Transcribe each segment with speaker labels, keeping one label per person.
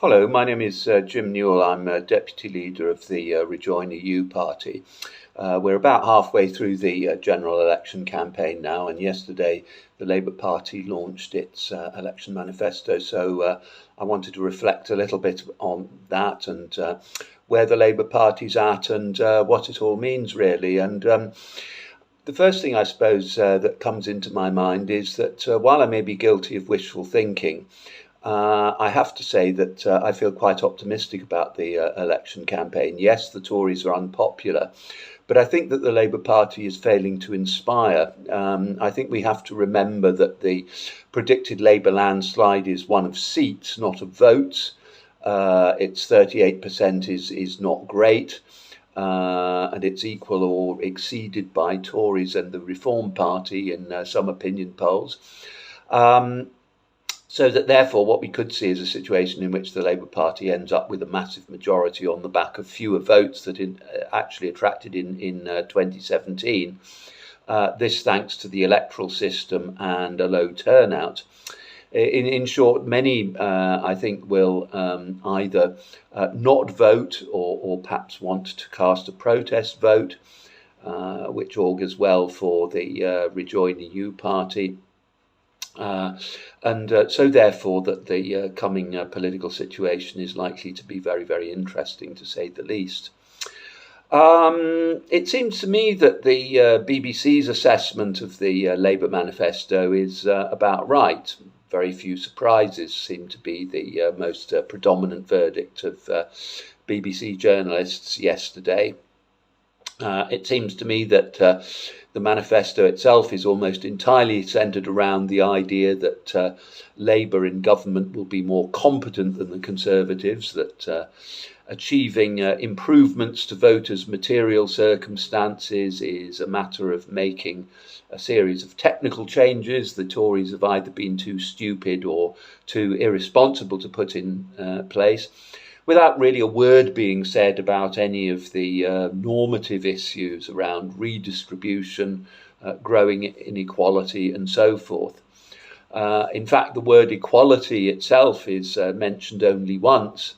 Speaker 1: Hello, my name is Jim Newell. I'm Deputy Leader of the Rejoin EU Party. We're about halfway through the general election campaign now, and yesterday the Labour Party launched its election manifesto, so I wanted to reflect a little bit on that and where the Labour Party's at and what it all means, really. And the first thing I suppose that comes into my mind is that while I may be guilty of wishful thinking, I have to say that I feel quite optimistic about the election campaign. Yes, the Tories are unpopular, but I think that the Labour Party is failing to inspire. I think we have to remember that the predicted Labour landslide is one of seats, not of votes. Its 38% is not great, and it's equal or exceeded by Tories and the Reform Party in some opinion polls. So that therefore what we could see is a situation in which the Labour Party ends up with a massive majority on the back of fewer votes that it actually attracted in 2017. This thanks to the electoral system and a low turnout. In short, many, I think, will either not vote or perhaps want to cast a protest vote, which augurs well for the Rejoin EU Party. So therefore that the coming political situation is likely to be very, very interesting, to say the least. It seems to me that the BBC's assessment of the Labour manifesto is about right. Very few surprises seem to be the most predominant verdict of BBC journalists yesterday. It seems to me that the manifesto itself is almost entirely centred around the idea that Labour in government will be more competent than the Conservatives, that achieving improvements to voters' material circumstances is a matter of making a series of technical changes the Tories have either been too stupid or too irresponsible to put in place, without really a word being said about any of the normative issues around redistribution, growing inequality and so forth. In fact, the word equality itself is mentioned only once,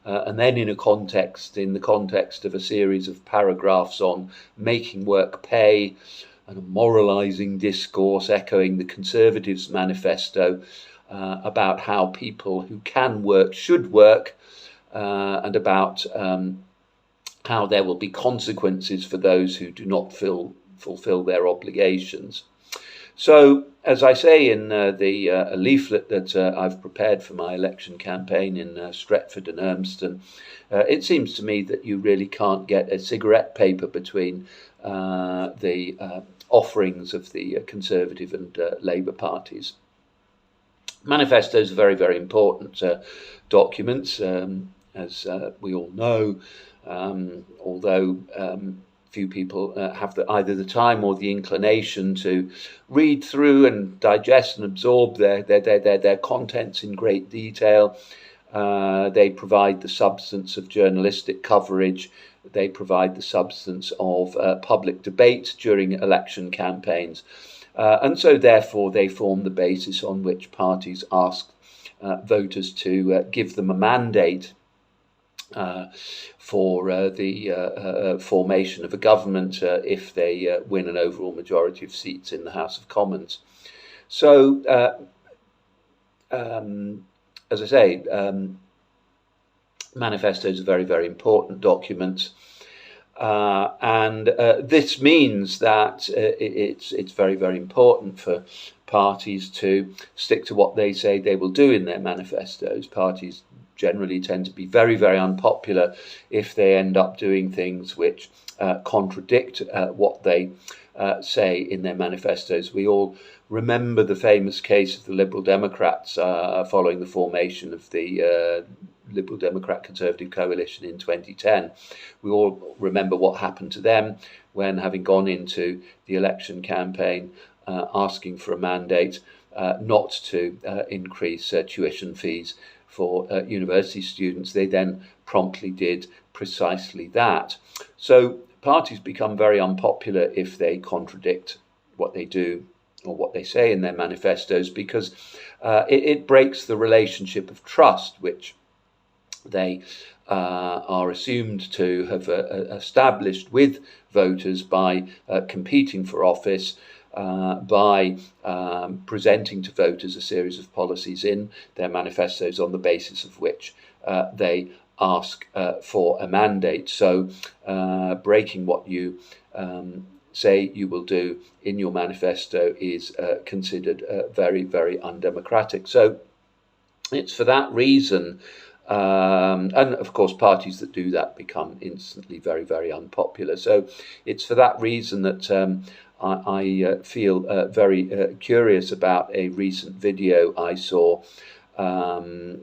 Speaker 1: and then in the context of a series of paragraphs on making work pay and a moralising discourse echoing the Conservatives' manifesto about how people who can work should work, and about how there will be consequences for those who do not fulfill their obligations. So, as I say in the leaflet that I've prepared for my election campaign in Stretford and Urmston, it seems to me that you really can't get a cigarette paper between the offerings of the Conservative and Labour parties. Manifestos are very, very important documents, as we all know, although few people have either the time or the inclination to read through and digest and absorb their contents in great detail. They provide the substance of journalistic coverage. They provide the substance of public debate during election campaigns. And so therefore they form the basis on which parties ask voters to give them a mandate for the formation of a government if they win an overall majority of seats in the House of Commons. So, as I say, manifestos are very, very important documents. And this means that it's very, very important for parties to stick to what they say they will do in their manifestos. Parties generally tend to be very, very unpopular if they end up doing things which contradict what they say in their manifestos. We all remember the famous case of the Liberal Democrats following the formation of the Liberal Democrat Conservative coalition in 2010. We all remember what happened to them when, having gone into the election campaign asking for a mandate not to increase tuition fees for university students, they then promptly did precisely that. So parties become very unpopular if they contradict what they do or what they say in their manifestos, because it breaks the relationship of trust which They are assumed to have established with voters by competing for office, by presenting to voters a series of policies in their manifestos on the basis of which they ask for a mandate. So breaking what you say you will do in your manifesto is considered very, very undemocratic. So it's for that reason, and of course parties that do that become instantly very, very unpopular. So it's for that reason that I feel very curious about a recent video I saw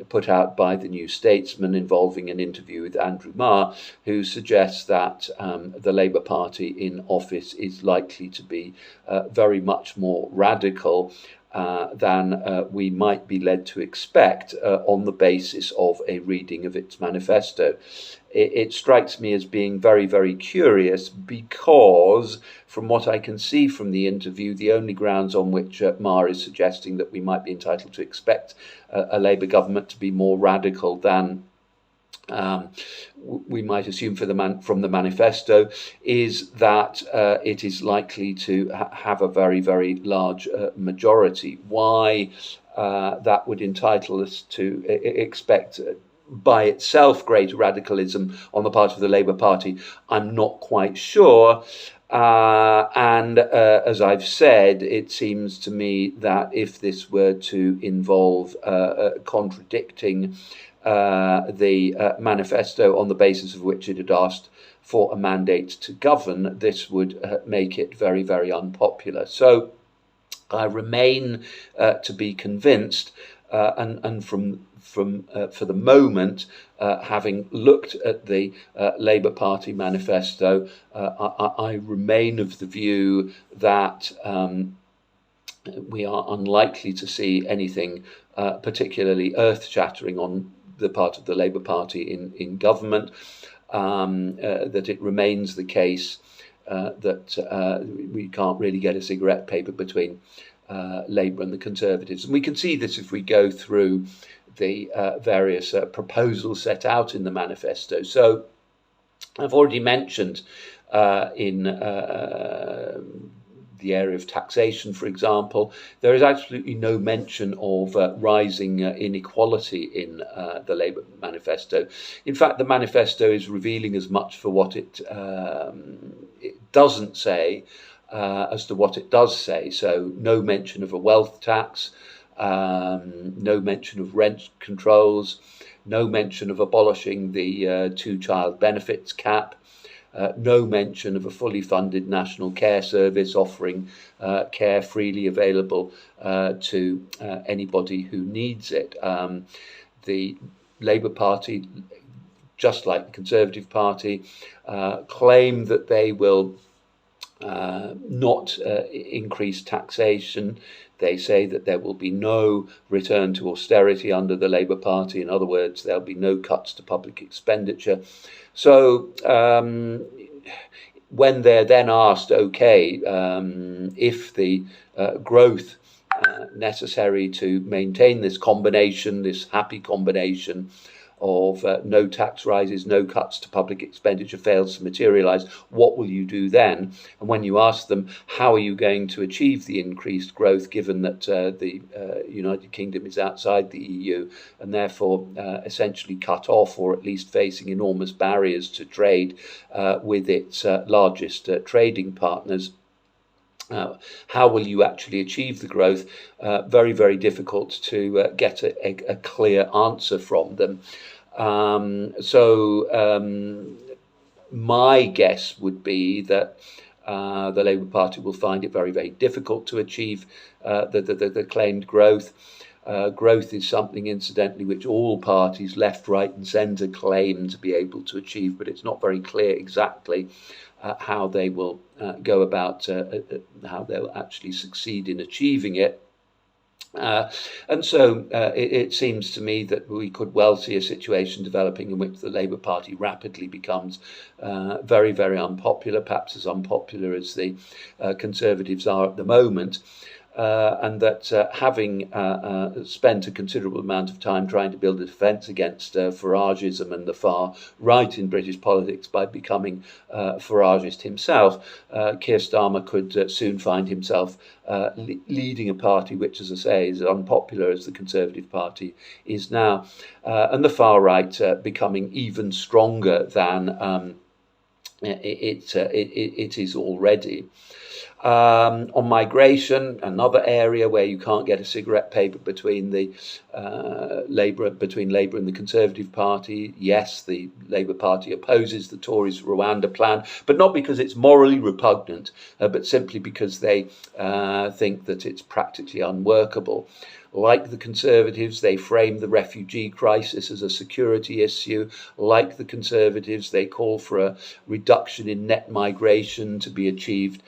Speaker 1: put out by the New Statesman involving an interview with Andrew Marr, who suggests that the Labour Party in office is likely to be very much more radical than we might be led to expect on the basis of a reading of its manifesto. It strikes me as being very, very curious because, from what I can see from the interview, the only grounds on which Marr is suggesting that we might be entitled to expect a Labour government to be more radical than we might assume from the manifesto is that it is likely to have a very, very large majority. Why that would entitle us to expect by itself greater radicalism on the part of the Labour Party, I'm not quite sure. And as I've said, it seems to me that if this were to involve contradicting the manifesto on the basis of which it had asked for a mandate to govern, this would make it very, very unpopular. So I remain to be convinced, and for the moment, having looked at the Labour Party manifesto, I remain of the view that we are unlikely to see anything particularly earth-shattering on the part of the Labour Party in government, that it remains the case that we can't really get a cigarette paper between Labour and the Conservatives. And we can see this if we go through the various proposals set out in the manifesto. So I've already mentioned in the area of taxation, for example, there is absolutely no mention of rising inequality in the Labour manifesto. In fact, the manifesto is revealing as much for what it doesn't say as to what it does say. So no mention of a wealth tax, no mention of rent controls, no mention of abolishing the two-child benefits cap, no mention of a fully funded national care service offering care freely available to anybody who needs it. The Labour Party, just like the Conservative Party, claim that they will not increase taxation. They say that there will be no return to austerity under the Labour Party. In other words, there'll be no cuts to public expenditure. So when they're then asked, okay, if the growth necessary to maintain this combination, this happy combination of no tax rises, no cuts to public expenditure fails to materialise, what will you do then? And when you ask them, how are you going to achieve the increased growth, given that the United Kingdom is outside the EU and therefore essentially cut off, or at least facing enormous barriers to trade with its largest trading partners, how will you actually achieve the growth? Very, very difficult to get a clear answer from them. My guess would be that the Labour Party will find it very, very difficult to achieve the claimed growth. Growth is something, incidentally, which all parties, left, right and centre, claim to be able to achieve, but it's not very clear exactly how they will go about, how they'll actually succeed in achieving it. And so it seems to me that we could well see a situation developing in which the Labour Party rapidly becomes very, very unpopular, perhaps as unpopular as the Conservatives are at the moment. and that having spent a considerable amount of time trying to build a defence against Farageism and the far right in British politics by becoming Farageist himself, Keir Starmer could soon find himself leading a party which, as I say, is unpopular as the Conservative Party is now, and the far right becoming even stronger than it is already. On migration, another area where you can't get a cigarette paper between the Labour and the Conservative Party. Yes, the Labour Party opposes the Tories' Rwanda plan, but not because it's morally repugnant, but simply because they think that it's practically unworkable. Like the Conservatives, they frame the refugee crisis as a security issue. Like the Conservatives, they call for a reduction in net migration to be achieved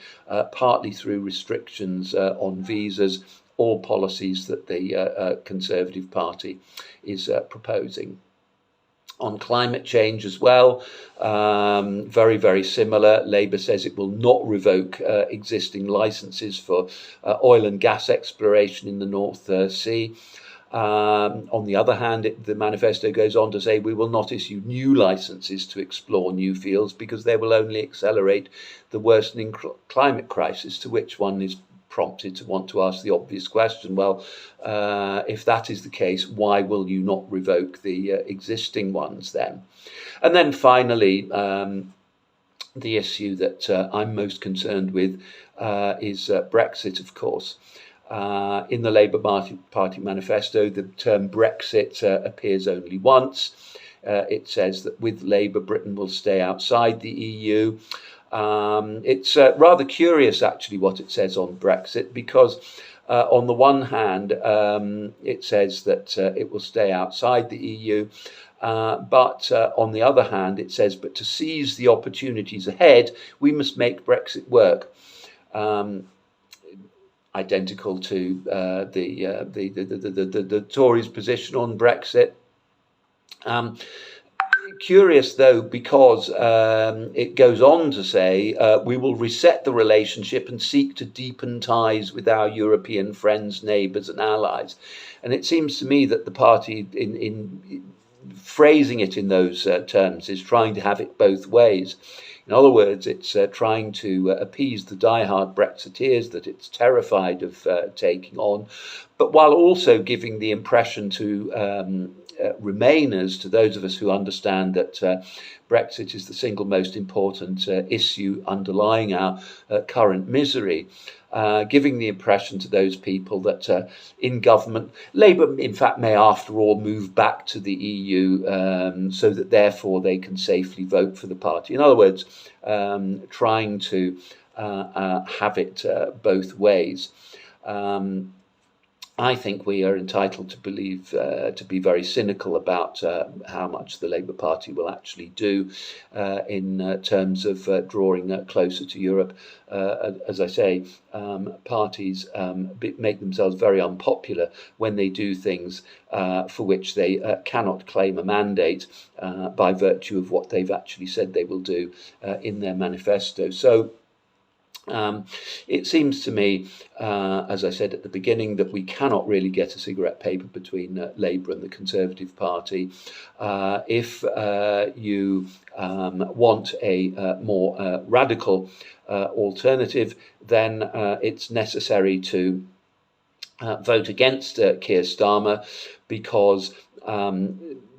Speaker 1: partly through restrictions on visas, all policies that the Conservative Party is proposing. On climate change as well, very, very similar. Labour says it will not revoke existing licences for oil and gas exploration in the North Sea. On the other hand, the manifesto goes on to say we will not issue new licences to explore new fields because they will only accelerate the worsening climate crisis, to which one is prompted to want to ask the obvious question, well, if that is the case, why will you not revoke the existing ones then? And then finally, the issue that I'm most concerned with is Brexit, of course. In the Labour Party manifesto, the term Brexit appears only once. It says that with Labour, Britain will stay outside the EU. It's rather curious, actually, what it says on Brexit, because on the one hand, it says that it will stay outside the EU, but on the other hand, it says, but to seize the opportunities ahead, we must make Brexit work. Identical to the Tories' position on Brexit. Curious, though, because it goes on to say we will reset the relationship and seek to deepen ties with our European friends, neighbours and allies. And it seems to me that the party, in phrasing it in those terms, is trying to have it both ways. In other words, it's trying to appease the die-hard Brexiteers that it's terrified of taking on, but while also giving the impression to Remainers, to those of us who understand that Brexit is the single most important issue underlying our current misery, giving the impression to those people that in government, Labour, in fact, may after all move back to the EU so that therefore they can safely vote for the party. In other words, trying to have it both ways. I think we are entitled to believe, to be very cynical about how much the Labour Party will actually do in terms of drawing closer to Europe. As I say, parties make themselves very unpopular when they do things for which they cannot claim a mandate by virtue of what they've actually said they will do in their manifesto. So it seems to me, as I said at the beginning, that we cannot really get a cigarette paper between Labour and the Conservative Party. If you want a more radical alternative, then it's necessary to vote against Keir Starmer, because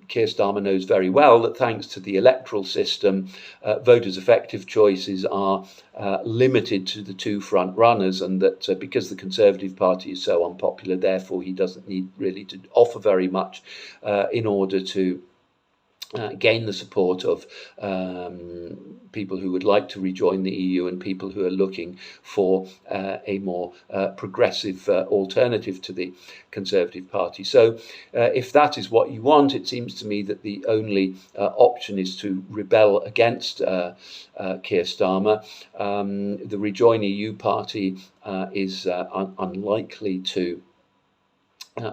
Speaker 1: Keir Starmer knows very well that thanks to the electoral system, voters' effective choices are limited to the two front runners, and that because the Conservative Party is so unpopular, therefore he doesn't need really to offer very much in order to gain the support of people who would like to rejoin the EU and people who are looking for a more progressive alternative to the Conservative Party. So if that is what you want, it seems to me that the only option is to rebel against Keir Starmer. The Rejoin EU Party is unlikely to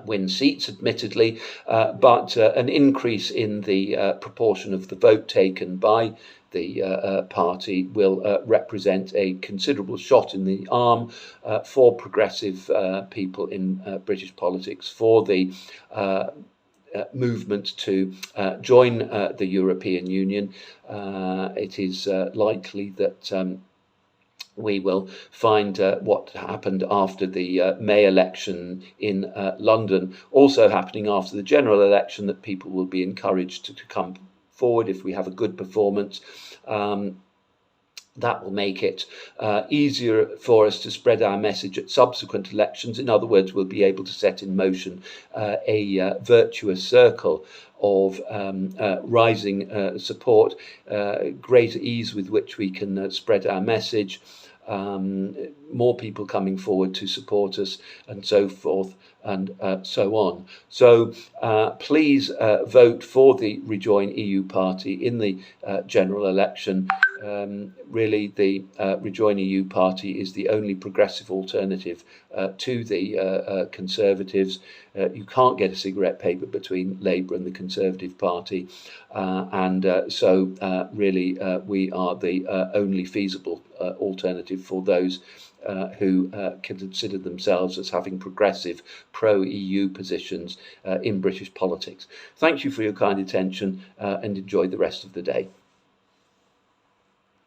Speaker 1: win seats, admittedly, but an increase in the proportion of the vote taken by the party will represent a considerable shot in the arm for progressive people in British politics, for the movement to join the European Union. It is likely that we will find what happened after the May election in London also happening after the general election, that people will be encouraged to come forward if we have a good performance. That will make it easier for us to spread our message at subsequent elections. In other words, we'll be able to set in motion a virtuous circle of rising support, greater ease with which we can spread our message, more people coming forward to support us, and so forth and so on. So please vote for the Rejoin EU Party in the general election. Really, the Rejoin EU Party is the only progressive alternative to the Conservatives. You can't get a cigarette paper between Labour and the Conservative Party, so really we are the only feasible alternative for those who consider themselves as having progressive pro-EU positions in British politics. Thank you for your kind attention and enjoy the rest of the day.